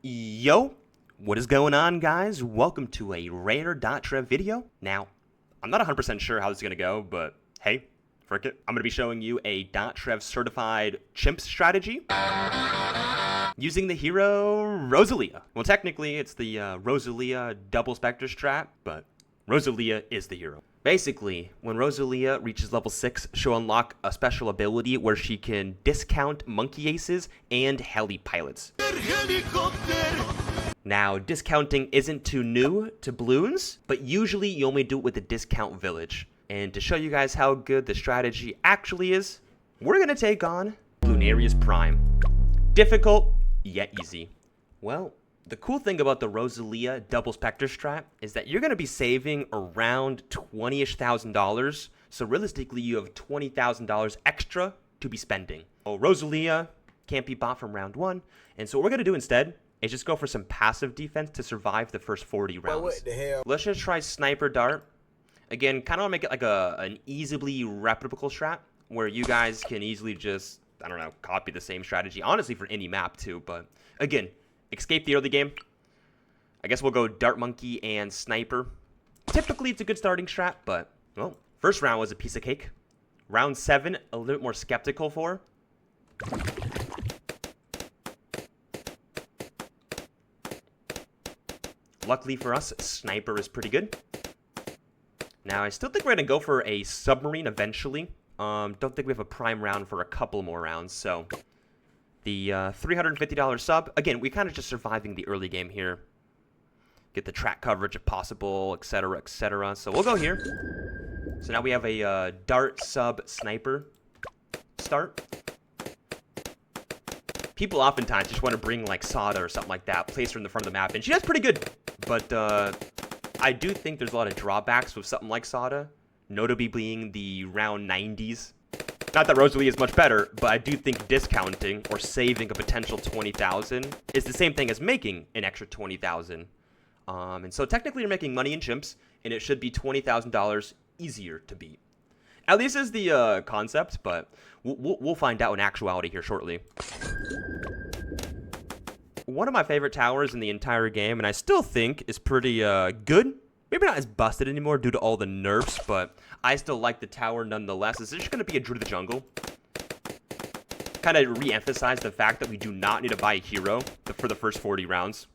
Yo, what is going on, guys? Welcome to a rare.trev video. Now, I'm not 100% sure how this is going to go, but hey, frick it. I'm going to be showing you a .trev certified CHIMPS strategy using the hero Rosalia. Well, technically, it's the Rosalia double spectre strat, but Rosalia is the hero. Basically, when Rosalia reaches level 6, she'll unlock a special ability where she can discount monkey aces and heli pilots. Now, discounting isn't too new to balloons, but usually you only do it with the discount village. And to show you guys how good the strategy actually is, we're going to take on Bloonarius Prime. Difficult, yet easy. Well, the cool thing about the Rosalia double spectre strat is that you're going to be saving around $20,000. So realistically, you have $20,000 extra to be spending. Well, Rosalia can't be bought from round 1. And so what we're going to do instead is just go for some passive defense to survive the first 40 rounds. What the hell? Let's just try Sniper Dart. Again, kind of want to make it like an easily replicable strat where you guys can easily just, I don't know, copy the same strategy. Honestly, for any map too. But again, escape the early game. I guess we'll go Dart Monkey and Sniper. Typically, it's a good starting strat, but, well, first round was a piece of cake. Round 7, a little bit more skeptical for. Luckily for us, Sniper is pretty good. Now, I still think we're going to go for a Submarine eventually. Don't think we have a Prime round for a couple more rounds, so the $350 sub. Again, we kind of just surviving the early game here. Get the track coverage if possible, etc., etc. So we'll go here. So now we have a Dart sub Sniper start. People oftentimes just want to bring like Sada or something like that, place her in the front of the map, and she does pretty good. But I do think there's a lot of drawbacks with something like Sada, notably being the round 90s. Not that Rosalia is much better, but I do think discounting or saving a potential 20,000 is the same thing as making an extra 20,000. And so technically you're making money in chimps, and it should be $20,000 easier to beat. At least is the concept, but we'll find out in actuality here shortly. One of my favorite towers in the entire game, and I still think is pretty good. Maybe not as busted anymore due to all the nerfs, but I still like the tower nonetheless. Is just going to be a Druid of the Jungle. Kind of re-emphasize the fact that we do not need to buy a hero for the first 40 rounds.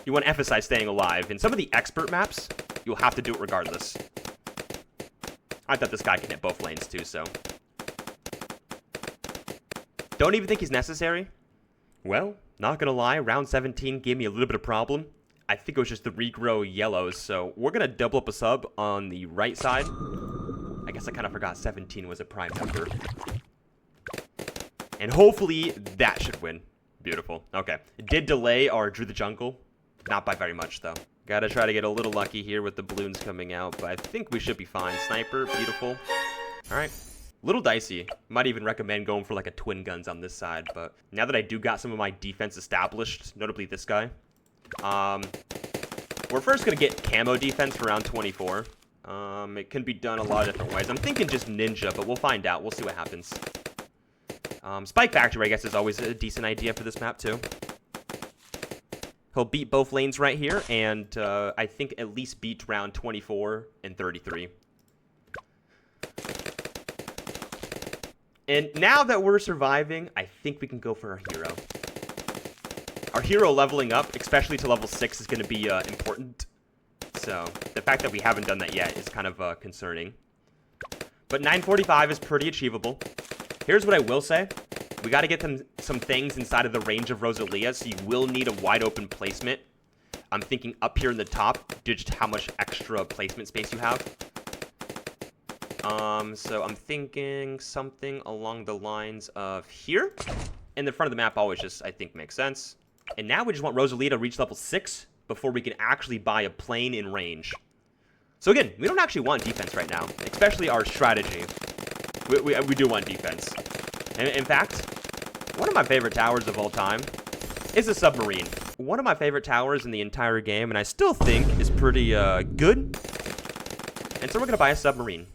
You want to emphasize staying alive. In some of the expert maps, you'll have to do it regardless. I thought this guy can hit both lanes too, so. Don't even think he's necessary. Well, not going to lie, round 17 gave me a little bit of problem. I think it was just the regrow yellows, so we're going to double up a sub on the right side. I guess I kind of forgot 17 was a prime number. And hopefully that should win. Beautiful. Okay. It did delay our Drew the Jungle. Not by very much, though. Gotta try to get a little lucky here with the balloons coming out, but I think we should be fine. Sniper, beautiful. All right. Little dicey. Might even recommend going for like a twin guns on this side, but now that I do got some of my defense established, notably this guy, we're first going to get camo defense for round 24. It can be done a lot of different ways. I'm thinking just ninja, but we'll find out. We'll see what happens. Spike Factory, I guess, is always a decent idea for this map, too. He'll beat both lanes right here, and I think at least beat round 24 and 33. And now that we're surviving, I think we can go for our hero. Our hero leveling up, especially to level 6, is going to be important. So the fact that we haven't done that yet is kind of concerning. But 945 is pretty achievable. Here's what I will say. We got to get some things inside of the range of Rosalia, so you will need a wide open placement. I'm thinking up here in the top, just how much extra placement space you have. So I'm thinking something along the lines of here. And the front of the map always just, I think, makes sense. And now we just want Rosalia to reach level 6 before we can actually buy a plane in range. So again, we don't actually want defense right now, especially our strategy. We do want defense. And in fact, one of my favorite towers of all time is a submarine. One of my favorite towers in the entire game, and I still think is pretty good. And so we're going to buy a submarine.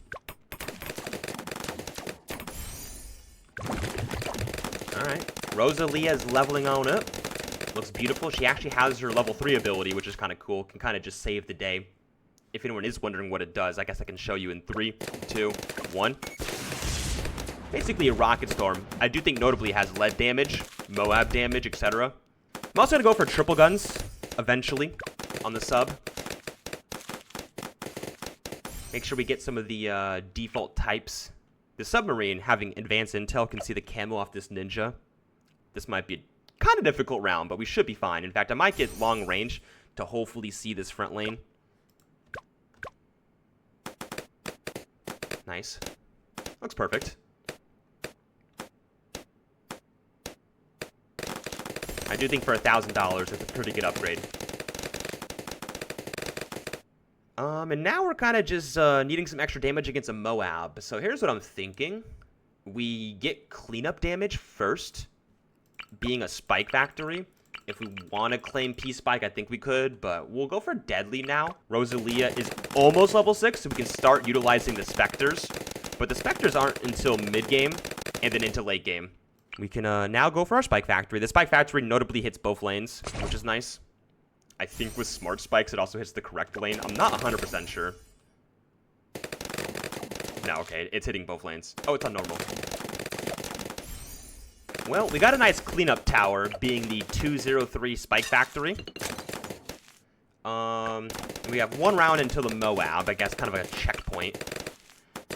Alright, Rosalia is leveling on up. Looks beautiful. She actually has her level 3 ability, which is kind of cool. Can kind of just save the day. If anyone is wondering what it does, I guess I can show you in 3, 2, 1. Basically a rocket storm. I do think notably it has lead damage, Moab damage, etc. I'm also going to go for triple guns eventually on the sub. Make sure we get some of the default types. The submarine, having advanced intel, can see the camo off this ninja. This might be a kind of difficult round, but we should be fine. In fact, I might get long range to hopefully see this front lane. Nice. Looks perfect. I do think for $1,000, it's a pretty good upgrade. And now we're kind of just needing some extra damage against a Moab. So here's what I'm thinking. We get cleanup damage first, being a spike factory. If we want to claim P-Spike, I think we could, but we'll go for Deadly now. Rosalia is almost level 6, so we can start utilizing the Spectres. But the Spectres aren't until mid-game and then into late game. We can now go for our Spike Factory. The Spike Factory notably hits both lanes, which is nice. I think with Smart Spikes, it also hits the correct lane. I'm not 100% sure. No, okay, it's hitting both lanes. Oh, it's on normal. Well, we got a nice cleanup tower, being the 203 Spike Factory. We have one round until the Moab, I guess, kind of a checkpoint.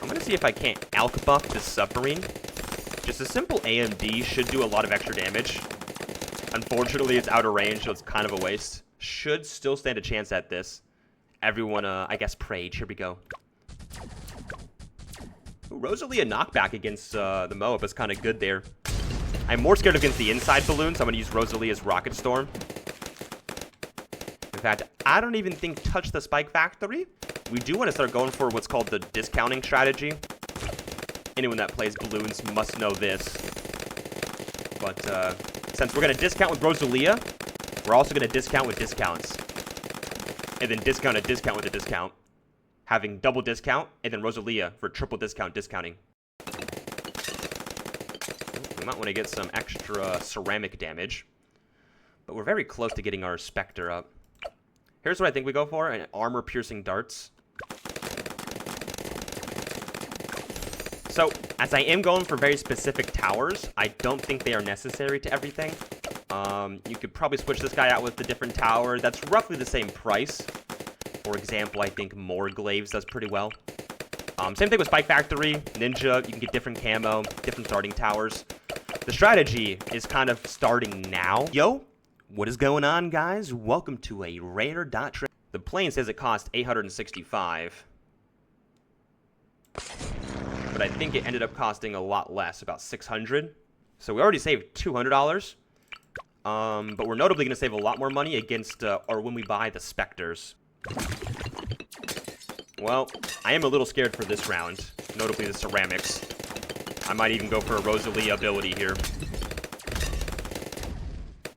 I'm going to see if I can't alk buff this submarine. Just a simple AMD should do a lot of extra damage. Unfortunately, it's out of range, so it's kind of a waste. Should still stand a chance at this. Everyone, I guess, prayed. Here we go. Ooh, Rosalia knockback against the Moab is kind of good there. I'm more scared against the inside balloons. I'm going to use Rosalia's Rocket Storm. In fact, I don't even think touch the Spike Factory. We do want to start going for what's called the discounting strategy. Anyone that plays balloons must know this. But since we're going to discount with Rosalia, we're also going to discount with discounts. And then discount a discount with a discount. Having double discount, and then Rosalia for triple discount discounting. We might want to get some extra ceramic damage. But we're very close to getting our Spectre up. Here's what I think we go for, an armor-piercing darts. So, as I am going for very specific towers, I don't think they are necessary to everything. You could probably switch this guy out with a different tower. That's roughly the same price. For example, I think more Glaives does pretty well. Same thing with Spike Factory, Ninja. You can get different camo, different starting towers. The strategy is kind of starting now. Yo, what is going on, guys? Welcome to a rare.trade. The plane says it cost $865. But I think it ended up costing a lot less, about $600. So we already saved $200. But we're notably going to save a lot more money against, or when we buy the Spectres. Well, I am a little scared for this round, notably the ceramics. I might even go for a Rosalia ability here.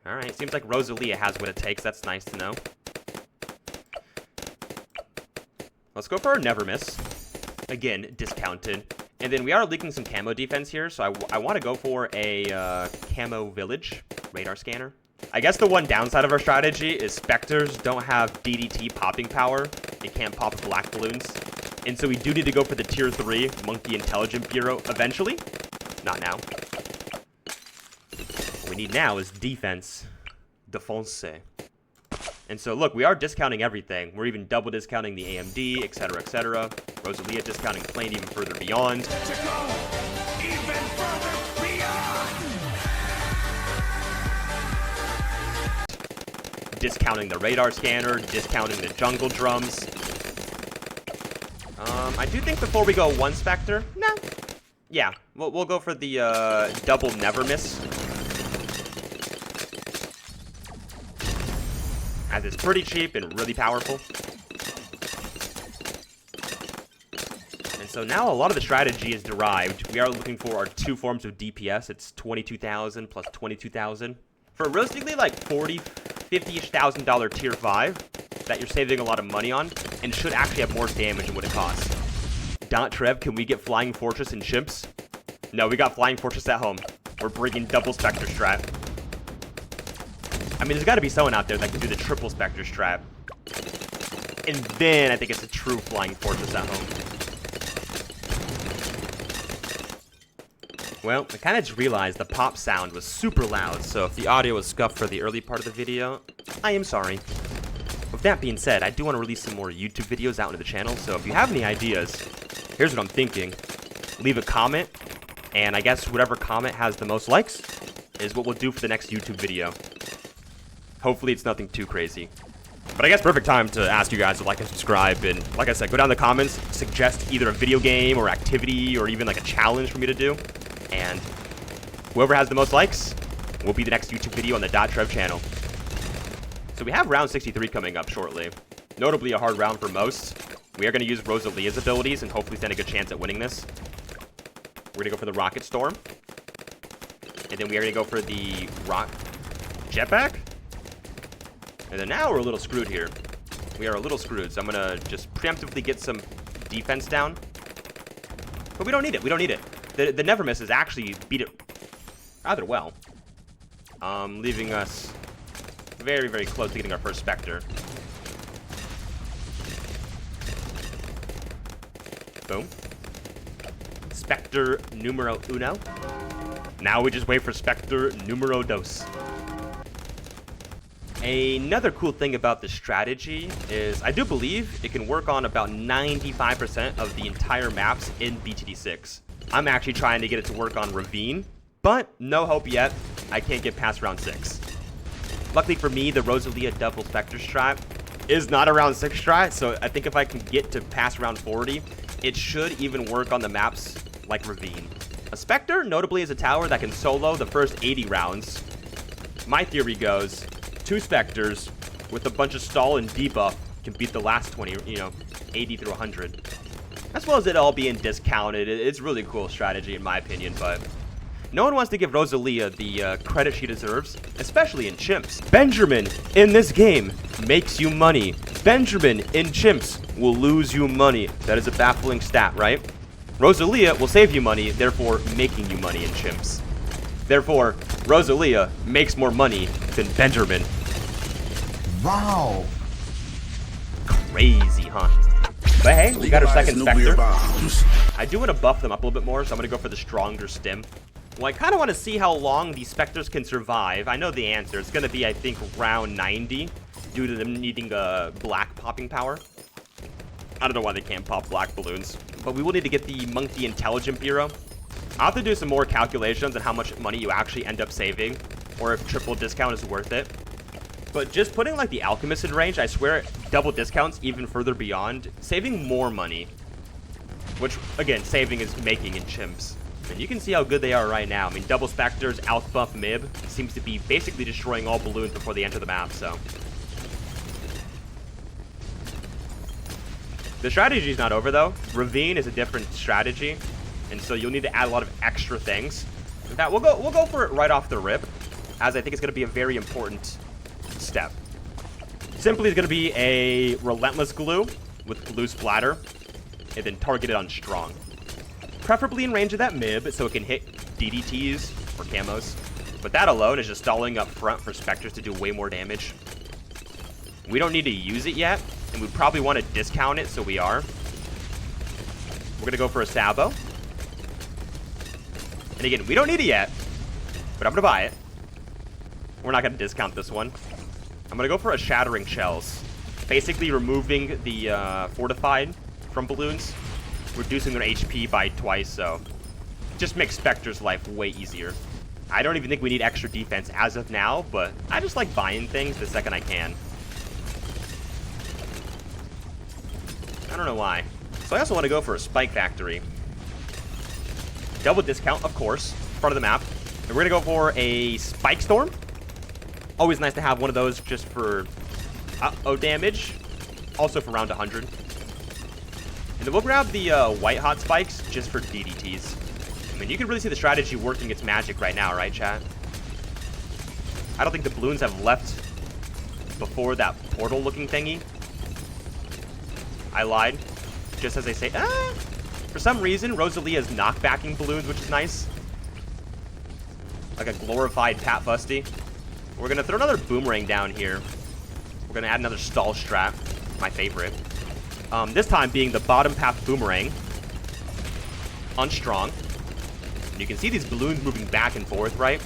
Alright, seems like Rosalia has what it takes. That's nice to know. Let's go for our Never Miss. Again, discounted. And then we are leaking some camo defense here, so I want to go for a camo village radar scanner. I guess the one downside of our strategy is Spectres don't have DDT popping power. It can't pop black balloons. And so we do need to go for the tier 3 Monkey Intelligent Bureau eventually. Not now. What we need now is defense. Defense. And so look, we are discounting everything. We're even double discounting the AMD, etc., etc. Rosalia discounting plane even further beyond. To go even further beyond. Discounting the radar scanner, discounting the jungle drums. I do think before we go one Spectre, nah. Yeah, we'll go for the double Never Miss. As it's pretty cheap and really powerful. And so now a lot of the strategy is derived. We are looking for our two forms of DPS. It's 22,000 plus 22,000. For realistically like $40,000-$50,000 tier 5 that you're saving a lot of money on and should actually have more damage than what it costs. Trev, can we get Flying Fortress and Chimps? No, we got Flying Fortress at home. We're bringing double Spectre strat. I mean, there's got to be someone out there that can do the triple Spectre strat. And then I think it's a true Flying Fortress at home. Well, I kind of just realized the pop sound was super loud, so if the audio was scuffed for the early part of the video, I am sorry. With that being said, I do want to release some more YouTube videos out into the channel, so if you have any ideas, here's what I'm thinking. Leave a comment, and I guess whatever comment has the most likes is what we'll do for the next YouTube video. Hopefully it's nothing too crazy. But I guess perfect time to ask you guys to like and subscribe, and like I said, go down in the comments, suggest either a video game or activity or even like a challenge for me to do. And whoever has the most likes will be the next YouTube video on the Trev channel. So we have round 63 coming up shortly. Notably a hard round for most. We are going to use Rosalia's abilities and hopefully stand a good chance at winning this. We're going to go for the Rocket Storm. And then we are going to go for the Jetpack. And then now we're a little screwed here. We are a little screwed, so I'm going to just preemptively get some defense down. But we don't need it. We don't need it. The Never Misses actually beat it rather well. Leaving us very, very close to getting our first Spectre. Boom. Spectre numero uno. Now we just wait for Spectre numero dos. Another cool thing about this strategy is I do believe it can work on about 95% of the entire maps in BTD6. I'm actually trying to get it to work on Ravine, but no hope yet. I can't get past round 6. Luckily for me, the Rosalia double Spectre strat is not a round 6 strat, so I think if I can get to past round 40, it should even work on the maps like Ravine. A Spectre, notably, is a tower that can solo the first 80 rounds. My theory goes, 2 Spectres with a bunch of stall and debuff can beat the last 20, 80 through 100. As well as it all being discounted. It's really cool strategy in my opinion, but no one wants to give Rosalia the credit she deserves, especially in Chimps. Benjamin in this game makes you money. Benjamin in Chimps will lose you money. That is a baffling stat, right? Rosalia will save you money, therefore making you money in Chimps. Therefore, Rosalia makes more money than Benjamin. Wow. Crazy, huh? But hey, we got our second Spectre. I do want to buff them up a little bit more, so I'm going to go for the stronger stim. Well, I kind of want to see how long these Spectres can survive. I know the answer. It's going to be, I think, round 90, due to them needing a black popping power. I don't know why they can't pop black balloons, but we will need to get the Monkey Intelligent Bureau. I'll have to do some more calculations on how much money you actually end up saving, or if triple discount is worth it. But just putting like the Alchemist in range, I swear, double discounts even further beyond, saving more money. Which, again, saving is making in Chimps. And you can see how good they are right now. I mean, double Spectres, Alch buff, Mib, seems to be basically destroying all balloons before they enter the map, so. The strategy is not over, though. Ravine is a different strategy, and so you'll need to add a lot of extra things. In fact, we'll go for it right off the rip, as I think it's going to be a very important step. Simply is going to be a Relentless Glue with Glue Splatter, and then target it on Strong. Preferably in range of that Mib, so it can hit DDTs or camos. But that alone is just stalling up front for Spectres to do way more damage. We don't need to use it yet, and we probably want to discount it, so we are. We're going to go for a Sabo. And again, we don't need it yet, but I'm going to buy it. We're not going to discount this one. I'm going to go for a Shattering Shells. Basically removing the Fortified from balloons, reducing their HP by twice, so just makes Spectre's life way easier. I don't even think we need extra defense as of now, but I just like buying things the second I can. I don't know why. So I also want to go for a Spike Factory. Double discount, of course, front of the map. And we're going to go for a Spike Storm. Always nice to have one of those just for damage. Also for round 100. And then we'll grab the White Hot Spikes just for DDTs. I mean, you can really see the strategy working its magic right now, right, chat? I don't think the balloons have left before that portal-looking thingy. I lied. Just as they say, for some reason, Rosalia is knockbacking balloons, which is nice. Like a glorified Pat Busty. We're going to throw another boomerang down here. We're going to add another stall strat, my favorite. This time being the bottom path boomerang. Unstrong. And you can see these balloons moving back and forth, right?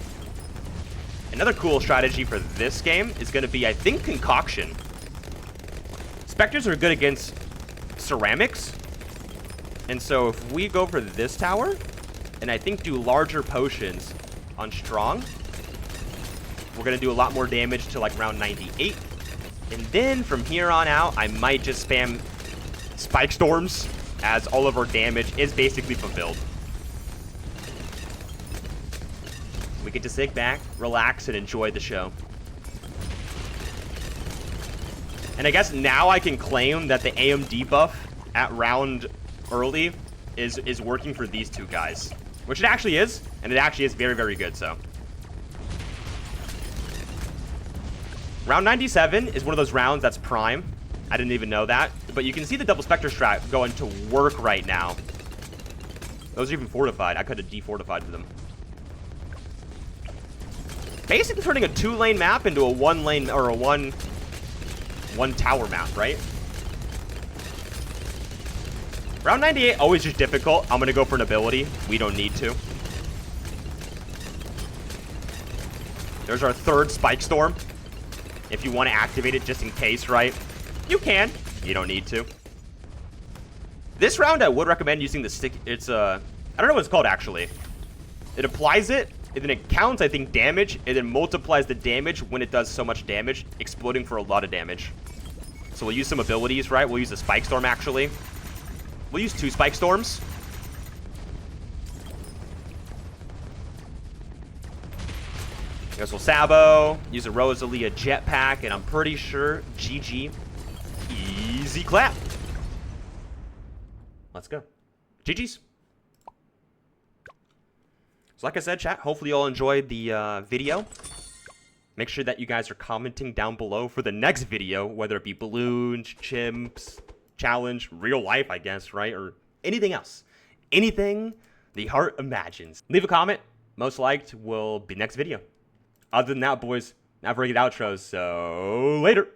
Another cool strategy for this game is going to be, I think, concoction. Specters are good against ceramics. And so if we go for this tower, and I think do larger potions on strong, we're going to do a lot more damage to like round 98. And then from here on out, I might just spam spike storms as all of our damage is basically fulfilled. We get to sit back, relax, and enjoy the show. And I guess now I can claim that the AMD buff at round early is working for these two guys. Which it actually is, and it actually is very, very good, so. Round 97 is one of those rounds that's prime. I didn't even know that. But you can see the double Spectre strat going to work right now. Those are even fortified. I could have defortified them. Basically turning a 2-lane map into a 1-lane, or a one tower map, right? Round 98, always just difficult. I'm going to go for an ability. We don't need to. There's our third Spike Storm. If you want to activate it just in case, right? You can. You don't need to. This round, I would recommend using the stick. It's I don't know what it's called, actually. It applies it, and then it counts, I think, damage, and then multiplies the damage when it does so much damage, exploding for a lot of damage. So we'll use some abilities, right? We'll use the Spike Storm, actually. We'll use 2 Spike Storms. I guess we'll Sabo, use a Rosalia Jetpack, and I'm pretty sure GG. Easy clap. Let's go. GG's. So like I said, chat, hopefully you all enjoyed the video. Make sure that you guys are commenting down below for the next video, whether it be balloons, chimps, challenge, real life, I guess, right? Or anything else. Anything the heart imagines. Leave a comment. Most liked will be next video. Other than that, boys, not very good outros, so later.